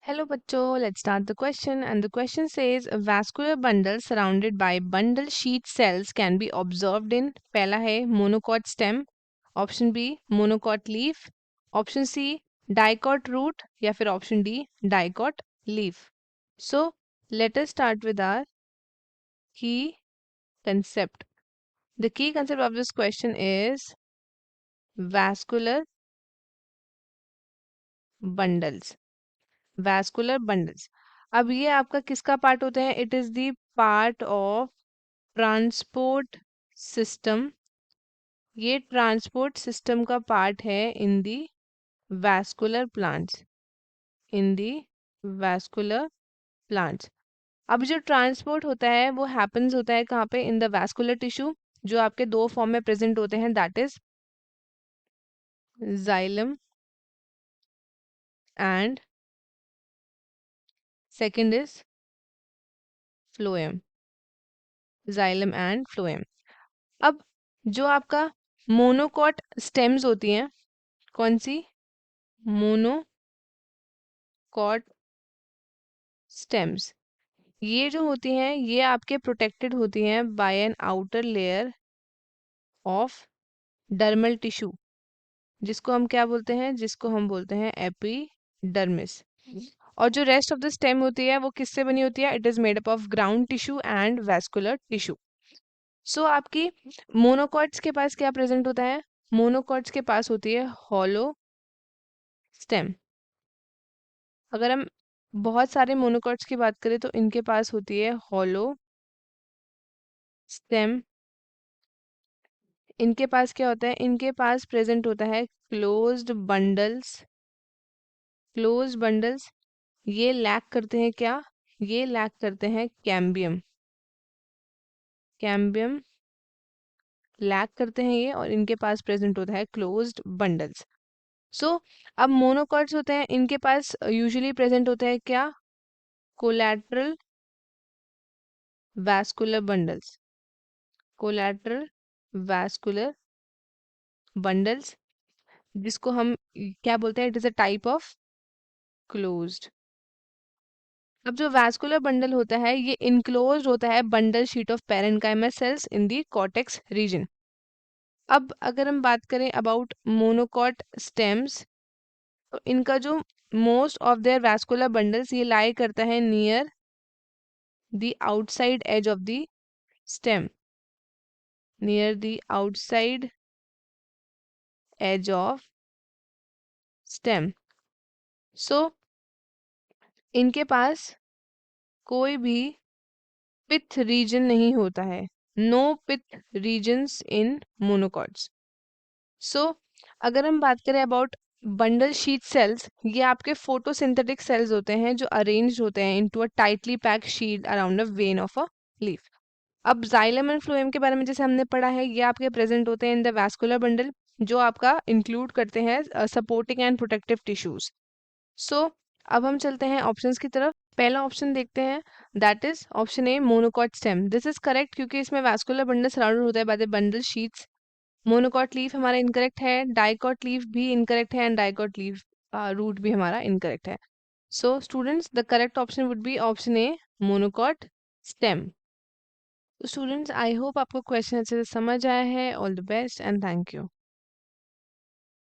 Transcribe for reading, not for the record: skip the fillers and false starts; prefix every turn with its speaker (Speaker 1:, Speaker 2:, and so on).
Speaker 1: Hello bachcho, let's start the question and the question says a vascular bundle surrounded by bundle sheath cells can be observed in पहला है monocot stem, option B monocot leaf, option C dicot root या फिर option D dicot leaf. So let us start with our key concept. The key concept of this question is vascular bundles. Vascular bundles. अब ये आपका किसका part होता है? It is the part of transport system. ये transport system का part है इन दी vascular plants. इन दी vascular plants. अब जो ट्रांसपोर्ट होता है वो हैपन्स होता है कहाँ पे? इन द वैस्कुलर टिश्यू, जो आपके दो फॉर्म में प्रेजेंट होते हैं, that is xylem and second is phloem. Xylem and phloem. अब जो आपका मोनोकॉट स्टेम्स होती हैं, कौन सी? Monocot stems. ये जो होती हैं ये आपके प्रोटेक्टेड होती हैं by an outer layer of dermal tissue, जिसको हम क्या बोलते हैं? जिसको हम बोलते हैं एपिडर्मिस. और जो रेस्ट ऑफ द स्टेम होती है वो किससे बनी होती है? It is made up of ground tissue and vascular tissue. So आपकी मोनोकॉट्स के पास क्या प्रेजेंट होता है? मोनोकॉट्स के पास होती है हॉलो स्टेम. अगर हम बहुत सारे मोनोकॉट्स की बात करें तो इनके पास होती है हॉलो स्टेम. इनके पास क्या होता है? इनके पास प्रेजेंट होता है क्लोज्ड बंडल्स. क्लोज्ड बंडल्स ये लैक करते हैं क्या? ये लैक करते हैं कैम्बियम. कैम्बियम लैक करते हैं ये, और इनके पास प्रेजेंट होता है क्लोज्ड बंडल्स. सो अब मोनोकॉट्स होते हैं, इनके पास यूजुअली प्रेजेंट होता है क्या? Collateral vascular bundles. Collateral vascular bundles, जिसको हम क्या बोलते हैं? It is a type of closed. अब जो वैस्कुलर बंडल होता है ये इनक्लोज्ड होता है bundle sheath of parenchyma cells in the cortex region. अब अगर हम बात करें अबाउट मोनोकॉट स्टेम्स, तो इनका जो most of their vascular bundles ये लाई करता है near the outside edge of the stem. Near the outside edge of stem. So इनके पास कोई भी पिथ रीजन नहीं होता है. No pith regions in monocots. So अगर हम बात करें अबाउट बंडल शीट सेल्स, ये आपके फोटोसिंथेटिक सेल्स होते हैं जो अरेंज होते हैं into a tightly packed sheet around a when of a leaf. अब जाइलम एंड फ्लोएम के बारे में जैसे हमने पढ़ा है, ये आपके प्रेजेंट होते हैं इन द वैस्कुलर बंडल, जो आपका इंक्लूड करते हैं सपोर्टिंग एंड प्रोटेक्टिव टिश्यूज. सो अब हम चलते हैं ऑप्शंस की तरफ. पहला ऑप्शन देखते हैं, that is option A monocot stem. This is correct क्योंकि इसमें वैस्कुलर बंडल सराउंडेड होता है by the bundle sheets. Monocot leaf हमारा इनकरेक्ट है, डाइकॉट लीफ भी इनकरेक्ट है, एंड डाइकॉट लीफ रूट भी हमारा इनकरेक्ट है. So students, the correct option would be option A monocot stem. तो स्टूडेंट्स, आई होप आपको क्वेश्चन अच्छे से समझ आया है. All the best and thank you.